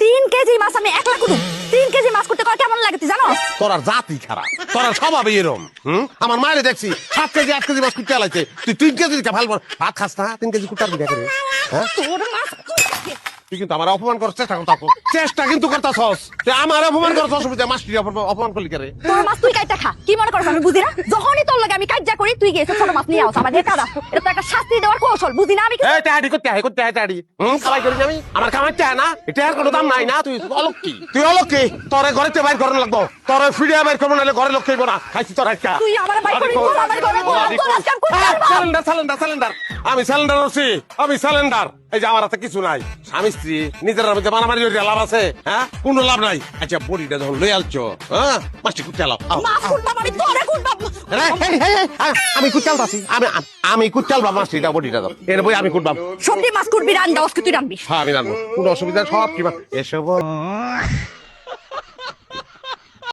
3 KG মাছ আমি একলা কুটুম। 3 কেজি মাছ করতে কয় কেমন লাগে তুই জানো? তোর জাতি খারাপ, তোর স্বভাব এরম। আমার মায়ের দেখছি 7 কেজি 8 কেজি মাছ কুটতে আলাইছে, তুই 3 কেজি ভাল ভাত খাস না, 3 কেজি কুটার বিটা করে। হ্যাঁ তোর মাছ তুই কিন্তু আমার অপমান করার চেষ্টা কিন্তু করতাছস। তুই আমার অপমান করার অসুবিধা, মাছটি অপমান করলি করে। তোর মাছ তুই কাইটা খা, কি মনে করছ আমি বুঝি না? যখনই তোর লাগে আমি কাইজা করি তুই গেছিস ছোট মাছ নিয়ে আস আমার এটা দা। এটা তো একটা শাস্তি দেওয়ার কৌশল, বুঝি না আমি? এই টাহাডি করতে টাহাডি খাবাই করি আমি, আমার খাবার চায় না, এটার কোনো দাম নাই না। তুই অলক্ষী, তুই অলক্ষী, তোরে ঘরেতে বাইর করানো লাগবো, তোরে ফিরিয়া বাইর করবো, নাহলে ঘরে লোক খাইবো না। খাইছি তোর একটা তুই আমার বাইক করে বল, আমার ঘরে বল, তোর আজকে স্যালেন্ডার আমি স্যালেন্ডার হচ্ছি, আমি স্যালেন্ডার। এই যে আমার হাতে কিছু নাই, স্বামী স্ত্রী নিজের মধ্যে মারামারি লাভ আছে? হ্যাঁ কোনো লাভ নাই। আচ্ছা বডিটা যখন লই আলছো, হ্যাঁ মাছটি কুটতে লাভ। মাছ কুটবাম আমি, তোরে কুটবাম। আমি কুচালতাছি, আমি কুচালবা মাছটিটা বডিটা দাও, এর বই আমি কুটবাম। সবজি মাছ কুটবি, রান্না তুই রান্নবি। হ্যাঁ আমি রাখবো, কোনো অসুবিধা সব কি এসব।